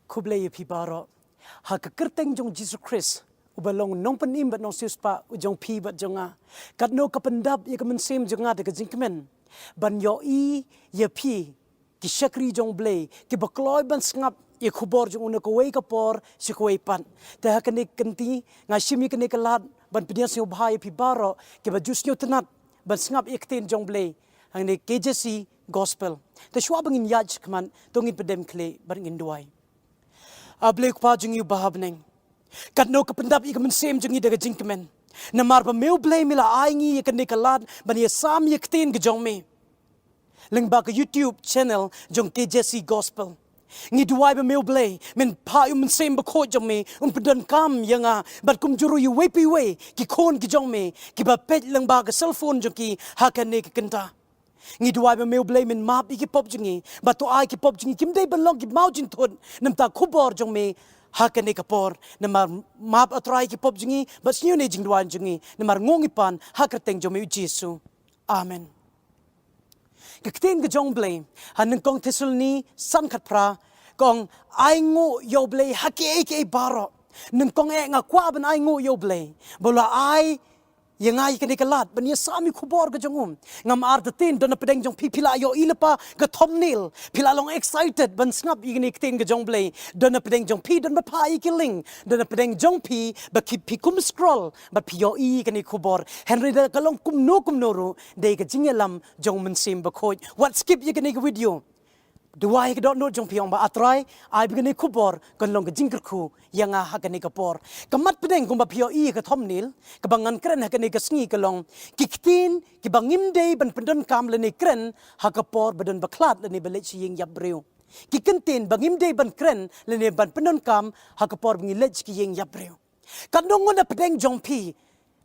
kublay pibaro ha kerteng jong Jesus Christ ubalong nong panim bat nong siuspa ujong pi bat jonga kat no kapendap ye kamen sem jonga de jingkmen ban yo I ye pi ki shakri jong blay ki bakloy ban ngap ye khubor jong una ko wei kapor si ko wei pan te ha kene kenti nga shimi kene kalat ban pidia sio bhai pibaro ki ba jus nyo tenat ban ngap ye kten jong blay ang ne KJC gospel te shwa bangin yaj kman tongin pedem kle ban jingdwai ablek pa jing yu bahabneng kat no kapendap I kamen sem jing daga jingkmen na mar ba meu blay mila aingi ye kene kalat ban ye sam ye kten ge jong me leng ba ka YouTube channel jong KJC gospel ngidwai ba meu blay men pa men sem ba ko jong me Pyndonkam yanga bat kum juru yu wepi we ki kon ki jong me ki ba pet leng ba ka cell phone jong ki ha kane ki kenta ngidwai ba meu blay men map I ki pop jingi ba to ai ki pop jingi kim dei ban long ki mau jin thon nam ta khubor jong me ha kane ka por na mar map atrai ki pop jingi ba snyu ne jingdwan jingi na mar ngongi pan ha kerteng jong me Jesu amen Ktien ke jong blay haneng kong tesulni san khat pra kong ai ngo yo blay haki ke baro neng kong nga kwah ban ai ngo yo blay bola ai yengai kene kalat ban ye sami khubor ke jongum ngam ar the tin don pedeng jong pipila yo ilepa ke thomnil pila long excited ban snap igni ktien ke jong blay don pedeng jong pi don pa I killing don pedeng jong pi ba pi kum scroll ba pi yo I kene khubor henry da kalong kum no ru de ke jingelam jong men sim ba khoj what skip ye kene video Duai ke dot no jong piong ba atrai ai begini kubor kon long ke jingker khu yang ha kene kapor kamat pedeng kum ba pio I ke thomnil ke bangan kren ha kene ke sngi ke long ki Ktien ki bangim dei ban Pyndonkam le ne kren ha kapor badan baklat le ne belet ying yap Briew ki Ktien bangim dei ban kren le ne ban Pyndonkam ha kapor bangi lech ki ying yap Briew kan nongon na pedeng jong pi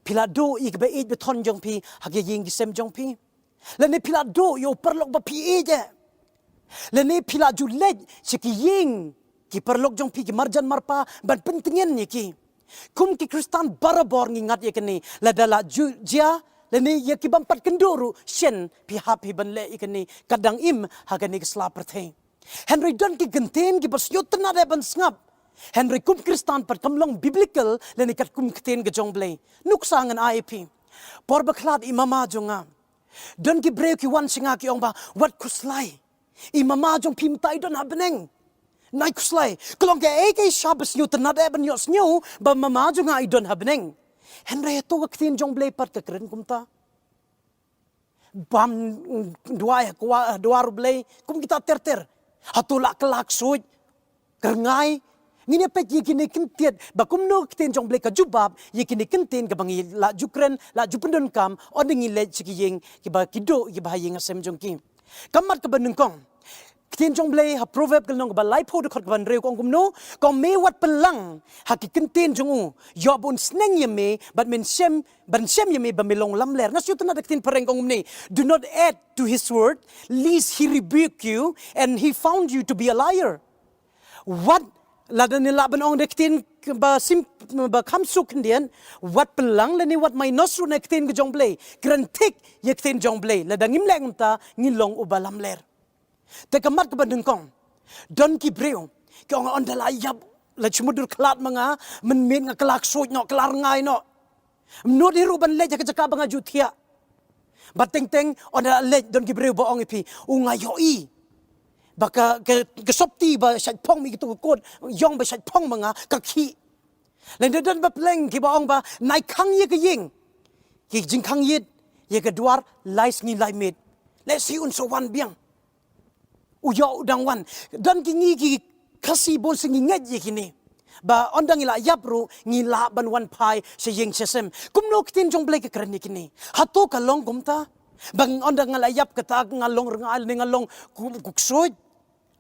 pila do I ke ba e beton jong pi ha ke ying ki sem jong pi le ne pila do yo perlok ba pi e je Lene pila julej siki ying ki perlok jong pi ki marjan marpa ban pentingin ni ki kum ki Kristan barabor ngingat ye kene la dala jia lene ye ki bampat kenduru shen pi happy ban le ikene kadang im ha kene kesla perthe Henry don ki genten ki bersyut na de ban ngap Henry kum Kristan per kamlong biblical lene kat kum Ktien ke jong blay nuksangan IP por baklat imama jonga don ki Briew ki wan singa ki ong ba wat kuslai Imama jong pimtai don habneng nai kuslai klong ke eke shabas nyu tanade ban yos nyu ba mama jong ai don habneng henry to Ktien jong blay pat ka kren kumta bam kwah duar blay kum kita ter hatulak kelak suj kerngai ngine pet ye kini kentiet ba kum no Ktien jong blay ka jubab ye kini kentien ka bangi la jukren la Pyndonkam odingi le chikiyeng ki ba kido ki ba yeng asem jong ki kamat ka banungkong Ktien jong blay ha proverb kelong ba lai po de khot ban Briew kong kumno kong me wat pelang ha ki Ktien jong u yo bun sneng ye me but men shem ban shem ye me ba melong lamler ngas yutna de Ktien pareng kong umne do not add to his word lest he rebuke you and he found you to be a liar what ladan ni laban ong de Ktien ba sim ba khamsuk ndian wat pelang le ni wat mai nosru ne Ktien ke jong blay grantik ye Ktien jong blay la dangim leng ta ngilong ubalam ler te kamat ka bandengkong don ki Briew ki ong on dala yap la chumudur klat manga men men nga kelak soj no kelar ngai no no di ruban le jaka jaka banga jutia bateng teng on dala le don ki Briew ba ong ipi unga yo I baka ke sopti ba shaphang mi kitu kot yong ba shaphang manga ka khi len den ba pleng ki ba ong ba nai khang ye ke ying ki jing khang yit ye ke duar lais ngi lai met le si un so wan biang u yo dang wan dan ki ngi ki kasi bon singi nget ye kini ba ondang ila yapru ngi la ban wan pai se ying sesem kum no Ktien jong blay ke kren ni kini hato ka long kumta bang ondang ngala yap kata ngalong ngal ni ngalong kuksoj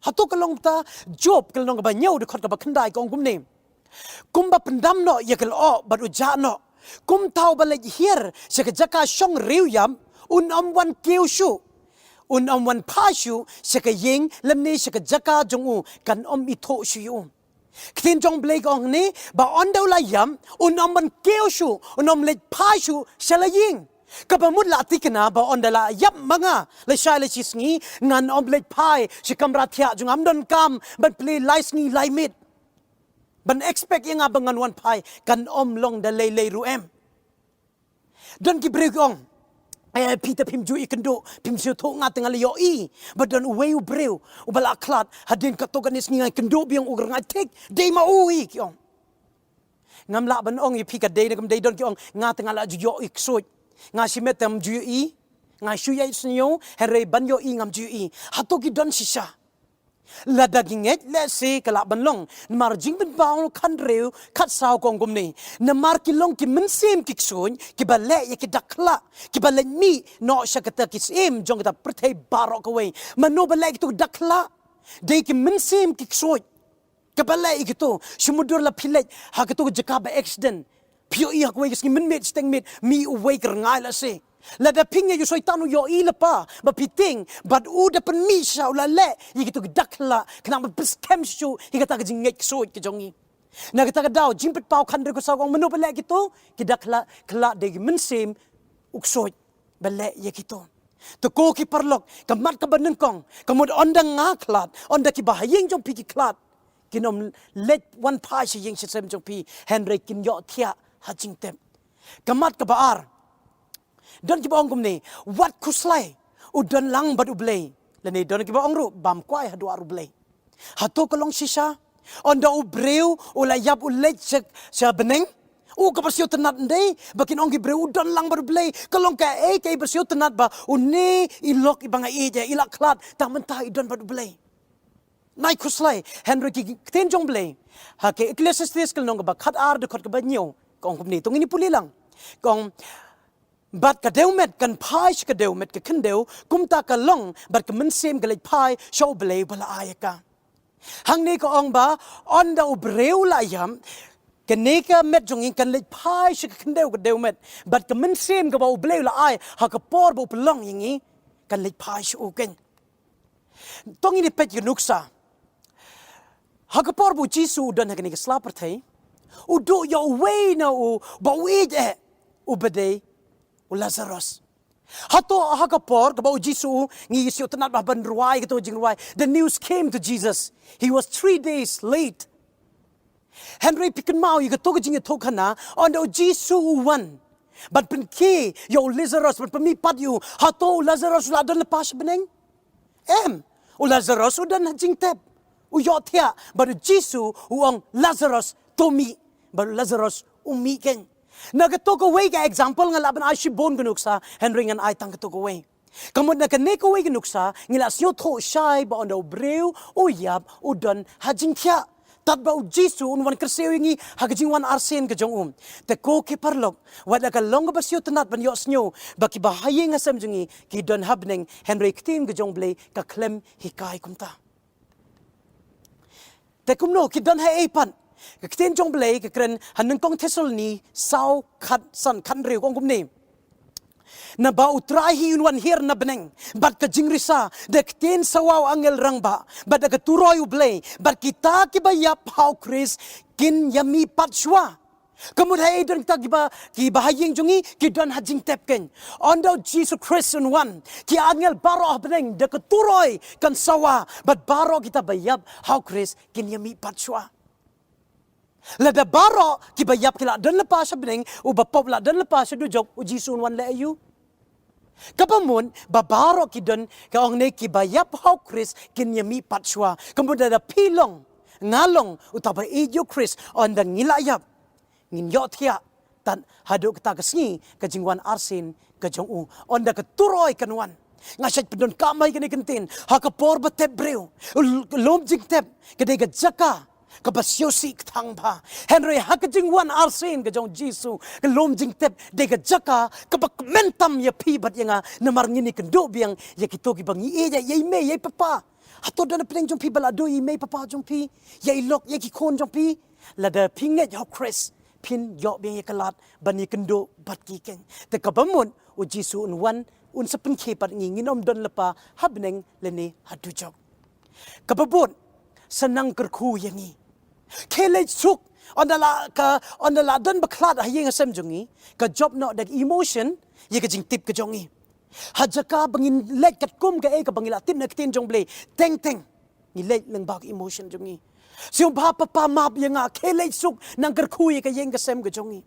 hato kalong ta job kalong ba nyau de khot ka ba khandai kong kum ne kum ba pendam no ye kal o ba u ja no kum tau ba le hier se ka jaka shong riu yam un wan keu shu un wan pa shu se ka ying lam ne se ka jaka jong u kan I tho shu yu Ktien jong blay kong ne ba ondaw la yam un wan keu shu un le pa shu se la ying Kabamut la tikna ba ondala yap manga le shai le chisngi ngan omelette pie si kamratia jung amdon kam ban play licengi limit ban expect yang abangan one pie kan long da le ruem don ki Briew Peter pim ju ikendo pim siu tho nga tengal yo I badon uwe u Briew u bala klat hadin katoganis ngai kendo biang ugar ngai tek de ma ui kyong ngam la ban ong I pika de ngam de don kyong nga tengal ju yo ik soi nga simetam ju I nga shu yai snyo here ban yo I ngam ju I hatoki don shisha la daginget le se kala banlong mar jingben baung kan reu kat saw kong gumni na mar ki long ki mensim ki ksun ki bale ye ki dakla ki bale mi no shakata ki sim jong ta prthai barok away mano bale ki tu dakla de ki mensim ki ksun ki bale ki tu shumudur la philej ha ki tu jakaba accident pio I hakwe ki men met steng met mi away ker ngai la se la da pinga yu soi tanu yo I lepa ba piting but u da pen mi sha la le yi gitu dakla kana ba beskem shu yi kata jing ngek so ki jongi na kata daw jimpet pau kan de ko sa gong menu bele gitu ki dakla kla de mensim uksoi bele ye gitu to ko ki parlok kamat ka banen kong kamud ondang nga klat onda ki bahayeng jong pi ki klat kinom let one pa shi yeng shem jong pi henry kin yo thia ha jing tem kamat ka baar don ki bong kumni wat kuslai udon lang bad ublei lani don ki bong ru bam kwai hadu aru blei hato kolong shisha onda u Briew u la yap u lech sa beneng u ka pasio tenat ndei bakin ong ki Briew udon lang bad ublei kolong ka ke pasio tenat ba u ne ilok ibanga je ilak klat ta mentah idon bad ublei nai kuslai henry ki Ktien jong blei ha ke ecclesiastes kelong ba khat ar de khot ka ba nyo kong kumni tong ini pulilang kong bat ka deumet kan pai ka deumet ka kendeu kumta ka long bat ka mensem ka lek pai show blei bala ayaka hang ni ko ong ba onda u Briew la yam kaneka met jongin kan lek pai ka kendeu ka deumet bat ka mensem ka ba u blei la ai ha ka por bo pelong yingi kan lek pai shu ken tong ini pet nuksa ha ka por bu jisu don ha ka ni ka slapar thai u do yo way na u ba we u bede u Lazarus hato hakapor ka ba Jisu ngi siyo tanat ba ban ruai ka to jingdwai the news came to Jesus he was 3 days late Henry pikin mau yi ka to jing to kana on the Jisu one but pen ke yo Lazarus but mi pat you hato Lazarus la don pas beneng u Lazarus u dan jing tep u yo thia but Jisu uang Lazarus to mi but Lazarus umi ken nagatok away ka example nga laban ay shibon gunuksa Henry ngan ay tang gatok away kamod na kaneko away gunuksa ngila syo tho shai ba ondo Briew o yab o don hajing kya tat ba Jisu unwan kersewingi hagajing wan arsen ka jong te ko ke parlok wala ka long ba syo tanat ban yo snyo ba ki bahaye nga samjungi ki don habneng Henry Ktien ka jong blei ka klem hikay kumta te kumno ki don ha epan Ktien jong blei ka kren haneng kong tesol ni sao khat san kan reu kong kumni na ba utrahi unwan hier na beneng bat ka jingrisha de Ktien sawaw angel rangba bat ka turoy blei bat kita ki bayap how Chris kin yami patshwa kamud hai don ta ki bahayeng jongi ki don hajing tepken ondo Jesus Christ one ki angel baro beneng de ka turoy kan sawa bat baro kita bayap how Chris kin yami patshwa lada baro ki bayap kila dan lepas beneng u bapop la dan lepas du jok u Jisun wan le ayu kapamun babaro ki don ka ong ne ki bayap how Chris kin yami patshwa kemudian ada pilong ngalong utaba ejo Chris on the ngilayap ngin yo thia tan hadu kata kasni ka jingwan arsin ka jong u on the keturoy kanwan ngasat Pyndonkam kini kentin ha ka por batep Briew lom jingtep kede ka jaka kabasyosi ktang ba Henry hakajing wan arsin ka jong Jisu ka lom jingtep de ka jaka kabak mentam ya pi bat yanga namar ngini kendo biang ya kito ki bang ye me ye papa hato dan peng jong pi balado ye me papa jong pi ye lok ye ki kon jong pi la da pinget yo Chris pin yo biang ye kalat ban ye kendo bat ki ken te kabamun u Jisu un wan un sapen ke pat nginom don lepa habneng leni hadu jok kababun senang kerku yangi kele suk on the la don baklat hayeng asem jungi ka job no the emotion ye ka jing tip ka jong i hajaka bangin let kat kum ka e ka bangila tip na Ktien jong ble teng ni let lang bak emotion jong i siung ba pa map ye nga kele suk nang kerkhui ka yeng ka sem ka jong i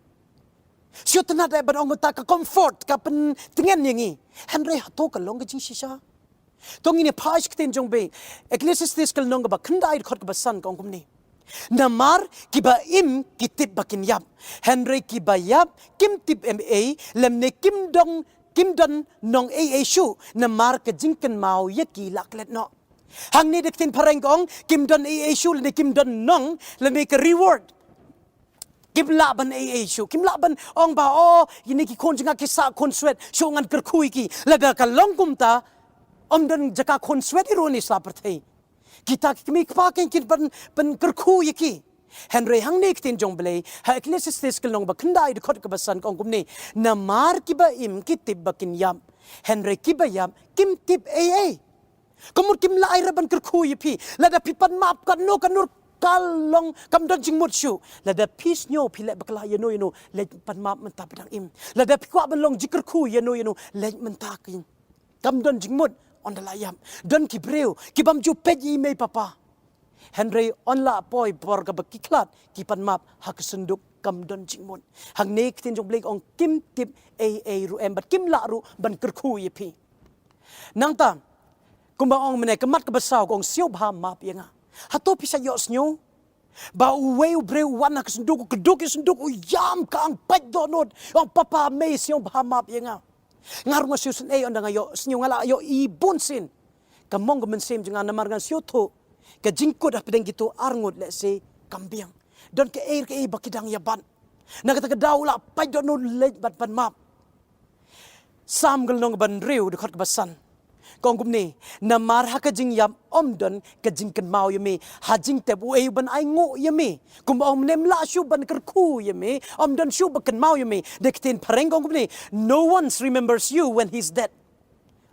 siu tana da ban ong ta ka comfort ka pen tingen yang i henry hato ka long ka jingshisha tong ini paish Ktien jong be ecclesiastes kal nong ba khandai khot ka san kong kum ni namar kiba im kitip bakin yap henry kiba yap kim tip ma lemne kim don nong shu namar ka jingken mau yaki laklet no hang ni dektin pareng kong kim don shu le kim don nong le make a reward kim laban shu kim laban ong ba ini ki kon jinga ki sa kon swet shongan kerkhui ki lada ka longkum ta don jaka kon swet ironi sa perthei kita kimi paken kin pan kerkhu yaki henry hang ne Ktien jong ble ha ecclesiastes kelong ba khandai de khot ka basan kong kumni namar kiba im kitib bakin yam henry kiba yam kim tip komur kim lai raban kerkhu yipi lada pipan map kan no kanur kalong kam don jing mut shu lada peace nyo pile bakla yeno le pan map menta pedang im lada pikwa belong jikerkhu yeno le menta kin kam don jing mut on the layam don ki Briew ki bam ju peji me papa henry on la poi por ka bakiklat ki pan map hak sunduk kam don jingmon hang ne Ktien jong blek ong kim tip ru em bat kim la ru ban kerkhu yipi nang ta kumba ong mene kamat ka basaw ong siu ba map yenga hato pisa yo snyo ba uwe Briew wana ka sunduk keduk sunduk yam ka ang paj donod ong papa me siu ba map yenga ngar nga siu sun on nga yo snyo ngala yo ibunsin kamong gumensem jinga namar nga siu tho ka jingkut apedeng gitu arngut le se kambiang don ke bakidang yaban nagata ka daw la pay don no le bat pan map sam gal nong ban Briew de khot basan kong kumni namar ha ka jing yam don ka jing kan mau yemi ha jing te bu ban ai ngo yemi kum nem la shu ban kerkhu yemi don shu bakan mau yemi de Ktien pareng kong kumni no one remembers you when he's dead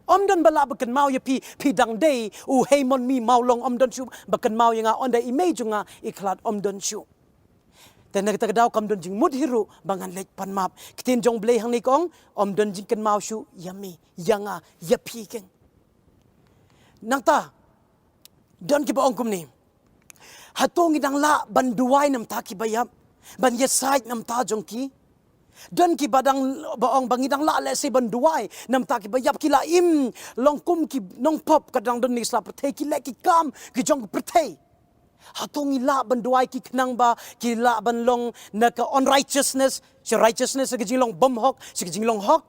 don bala bakan mau ya pi dang day Heimonmi Mawlong don shu bakan mau yang on the image nga iklat don shu ten nagta daw kam don jing mud hiru bangan lek pan map Ktien jong ble hang ni kong don jing kan mau shu yami yanga ya pi ken nangta don ki ba ong kum ni hatong idang la ban duwai nam ta ki bayam ban ye side nam ta jong ki dan ki badang baong bangidang la le se banduai nam ta ki bayap ki la im longkum ki nong pop kadang don ni sla prthei ki le ki kam ki jong prthei hatong ila banduai ki knang ba ki la ban long na ka on righteousness ki jinglong bom hok ki jinglong hok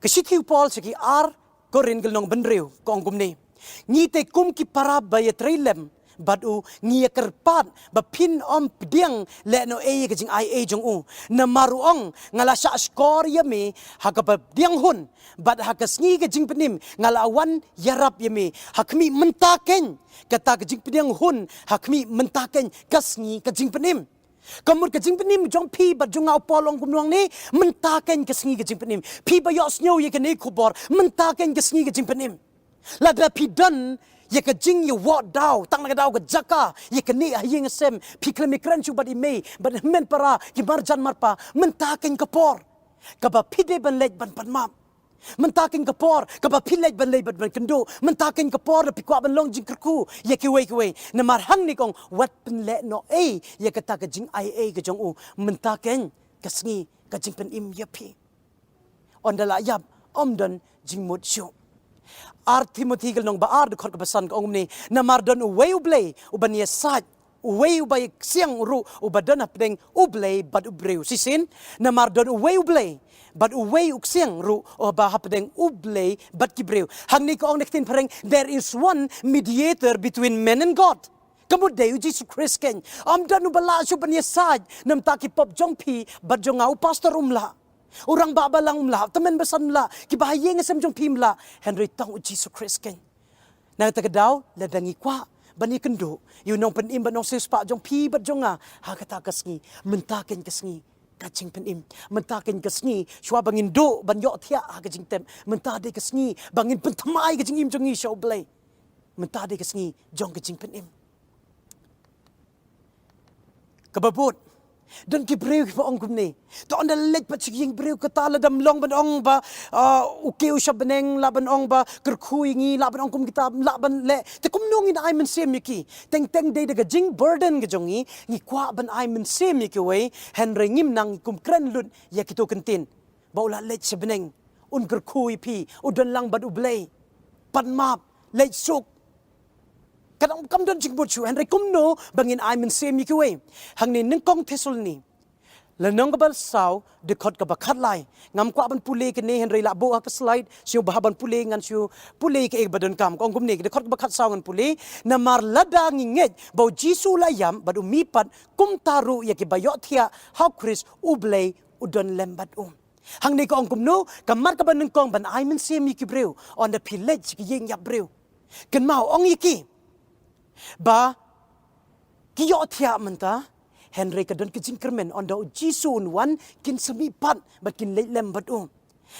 ki sikhiu Paul ki ar korin gel nong Briew kong kumni ngi te kum ki para ba ye trailem badu ngia kerpat ba pin pdiang le no ka jing jong u na maruong ngala sha skor yami haka ba diang hun bad haka sngi ka jing penim ngala wan yarap yami hakmi mentaken kata ka jing pdiang hun hakmi mentaken kasngi ka jing penim kamur ka jing penim jong pi ba jong au polong kumnuang ni mentaken kasngi ka jing penim pi ba yos nyo ye ka ni kubor mentaken kasngi ka jing penim lada pi dan ye ka jing ye wat daw tang na daw ka jaka ye ka ni hayeng sem piklemi kranchu badi me bad men para ki marjan marpa mentaken kapor ka ba pide ban lej ban pan map mentaken kapor ka ba pilej ban lej ban kendo mentaken kapor pi kwa ban long jing kerku ye ki we na mar hang ni kong wat pen le no ye ka ta ka jing ka jong u mentaken ka sngi ka jing pen im ye pi on da la yap don jing mut shu Timothy gal nong baar de khot ka basan ka ongni na mardon uwe uble ubania sat uwe ubay siang ru ubadon apdeng uble bad Briew sisin na mardon uwe uble bad uwe uksiang ru o ba hapdeng uble bad ki Briew hangni ko ong nektin pareng there is one mediator between men and God kamud de Jesus Christ ken dan ubala su bania sat nam taki pop jongpi bad jongau pastor orang baba lang umla temen besan la ki bahaya ngasem jong pimla Henry tang Jesus Christ ken na ta daw la dangi kwah bani kendo you nong pen im banong sispa jong pi bat jonga ha kata kasngi mentaken kasngi kacing pen im mentaken kasngi shwa bangin do ban yo thia ha kacing tem mentade kasngi bangin pen thamai kacing im jongi show blay mentade kasngi jong kacing pen im kababut Dan ki Briew ki paong kumni. To on the late pa chiging Briew katala dam long ban ong ba ukeu sha beneng laban ong ba kerkhui ngi laban ong kum kitab laban le. Te kum nong in ai men sem yiki. Teng de daga jing burden ga jongi ngi kwa ban ai men sem yiki we Henry Ngim nang kum kren lut ya kito kentin. Baula late sha beneng un kerkhui pi udon lang bad ublay. Pan map late suk kadang kam don jing bochu Henry kum no bangin ai men sem yiki we hang ni neng kong thesol ni lenong kabal saw de khot ka bakhat lai ngam kwa ban pule ke ne Henry la bo ka slide siu bahaban pule ngan siu pule ke ek badon kam kong kum ne de khot ka bakhat saw ngan pule na mar lada ngi nget bo jisu la yam badu mi pat kum taru ya ke bayo thia how chris ublay udon lembat hang ni kong kum no kamar ka ban neng kong ban ai men sem yiki Briew on the village ki yeng ya Briew ken mau ong yiki ba kiyo thia manta Henry kadon kijing kermen on do jisun wan kin sami pat ba kin lem bat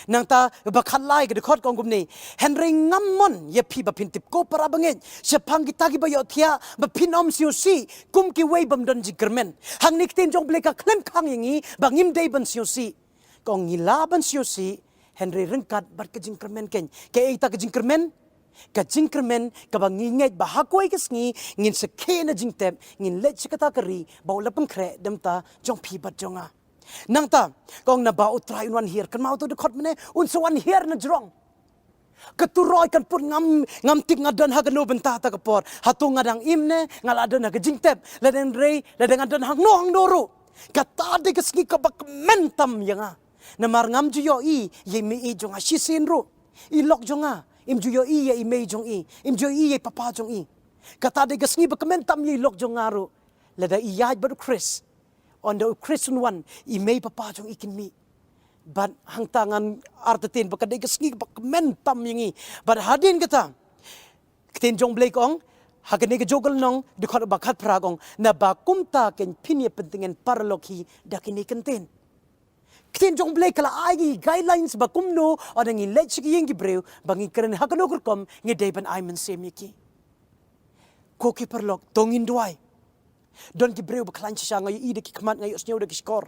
nang ta ba khalai ke khot kong gumni Henry ngammon ye phi ba phin tip ko para bangen shaphang kita ki ba yo thia ba phinom siu si kum ki wei bam don ji kermen hang nik tin jong bleka klem khang yingi ba ngim dei ban siu si kong ngila ban siu si Henry rengkat bat kijing kermen ken ke eta kijing kermen ka jingkermen ka bang nginget ba hakoi kesngi ngin sekhe na jingtep ngin let chikata kari ba lapang khre demta jong phi bat jonga nangta kong na ba utrai one here kan mau to de khot mene un so one here na jrong keturoi kan pun ngam tik ngadan ha kanu benta ta kapor hatu ngadang imne ngala dan ha jingtep ladeng rei ladeng adan hang no hang doru kata de kesngi ka bak mentam yanga na mar ngam ju yo i ye mi i jonga shisin ru i lok jonga im juyo i ye imei jong i im juyo i ye papa jong i kata de gasngi ba comment tam ye lok jong ngaru lada i yaj ba Chris on the Christian one imei papa jong ikin mi but hang tangan artetin ba kadai gasngi ba comment tam yingi but hadin kata kten jong blake ong hagane ke jogal nong de khot ba khat pragong na ba kumta ken phinie pentingen parloki dakini kenten Ktien jong blay kala ai guidelines ba kumno o nang let chi yeng Briew bangi kren hakano kurkom ngi deban ai men semiki ko ki perlok tongin duai don ki Briew ba klan chi ngai i de ki kmat ngai osnyo de ki skor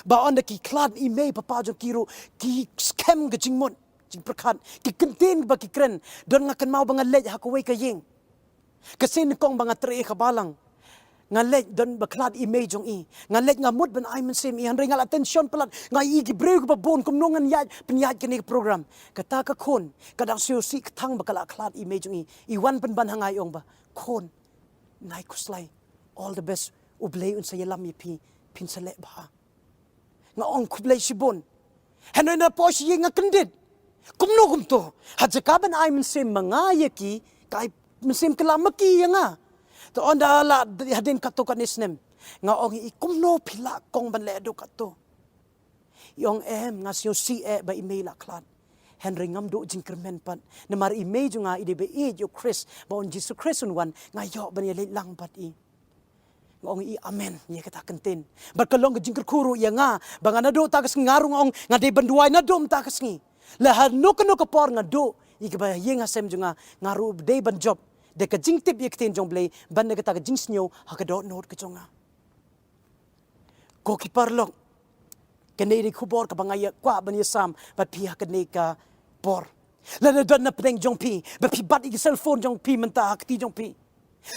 ba on de ki klad i mei papa jong kiro ki scam ge jingmon jing perkhat ki kenten ba ki kren don ngakan mau banga let hakoi ka yeng kasin kong banga tre khabalang ngalek don baklat imei jong i ngalek ngamut ben ai men sem i han ringal attention pelat ngai i ki Briew ko bon kum nongan yaj penyaj kini program kata ka khon kadang siu si thang bakala klat imei jong i wan pen ban hangai ong ba khon nai kuslai all the best ublei un sayalam i pin sale ba nga ong kublei sibon hanoi na po si nga kendit kumno kumto hajaka ben ai men sem manga yaki kai men sem kelamaki nga to onda la hadin kato kanisnem nga ong i kumno pila kong ban le do kato yong nga siyo si ba email aklat Henry ngam do jingkermen pat na mar email jo nga ide be yo Chris ba on Jesus Christ one nga yo ban ye lang pat i ngong i amen ye kata kenten bat kalong jingker kuru ya nga bangana do tagas ngarung ong nga de banduai na dom tagas ngi la hanu kanu kapor nga do i ba ye nga sem jo nga ngaru de ban job de ka jingtip ye kten jong blay ban ne ka jingsnyo ha ka do not ka jonga ko ki parlok kene ri khubor ka bangaya kwa ban ye sam bat pi ha kene ka por la na don na peng jong pi ba pi bat i cellphone jong pi menta akti jong pi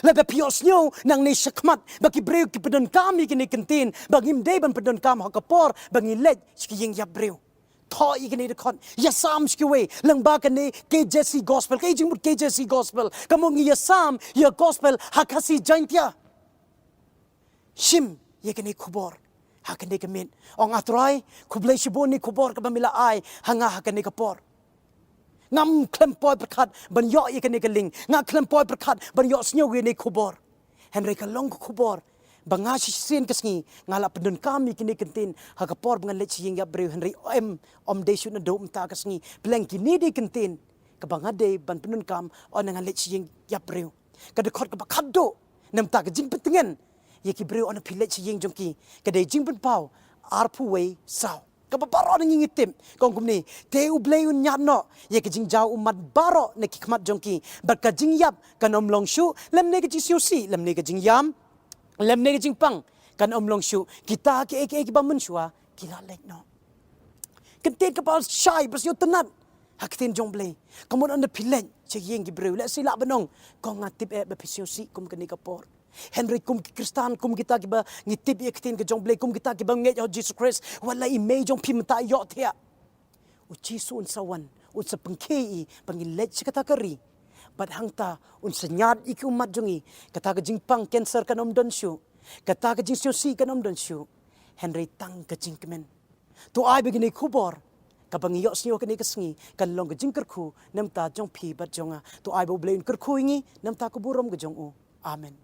la ba pi osnyo nang ne shakmat ba ki Briew ki Pyndonkam ki ne kenten ba ngim de ban Pyndonkam ha ka por ba ngi let ki yeng ya Briew tho i kene de kon ya sam skwe lang ba kene ke jesi gospel ke jing mut ke jesi gospel kamong ya sam ya gospel hakasi jaintia shim ye kene khubor hakene kemen ong atrai khublei shiboni khubor ka bamila ai hanga hakene kapor ngam klempoi perkhat ban yo ye kene keling nga klempoi perkhat ban yo snyo ye ne khubor Henry ka long khubor banga sin kesngi ngala Pyndonkam kini kentin hakapor bangan let sing ya Briew Henry om de shun do mta kesngi blank kini de kentin ka banga de ban Pyndonkam on ngal let sing ya Briew ka de khot ka bakado nam ta ka jing petingen ye ki Briew on pilet sing jongki ka de jing pen pau arpu we saw ka baro ngi ngitim kong kumni te ublei un nyat no ye ka jing jau umat baro ne ki khmat jongki bat ka jing yap ka nom long shu lem ne ka ji siu si lem ne ka jing yam lem ne jingpang kan long shu kita ke ba mun shua kila lek no Ktien kapal syai bersio tenat Ktien jong blay kemudian anda pilen ceging Briew le sila benong ko ngatip bepisio si kum keni kapor Henry kum Kristan kum kita kiba ngitip Ktien ke jong blay kum kita kiba nget yo Jesus Christ wala imei jong pimta yo thia uci sun sawan un sa pengkei pengilet kata keri bat hangta un senyat iki umat jongi kata ke jingpang cancer kan don shu kata ke jingshisha kan don shu Henry tang ke jingkemen tu ai begini kubor kabang yo snyo kini kesengi kan long ke jingkerku namta jong pi bat jonga tu ai bo blain kerku ingi namta kuburom ke jong u amen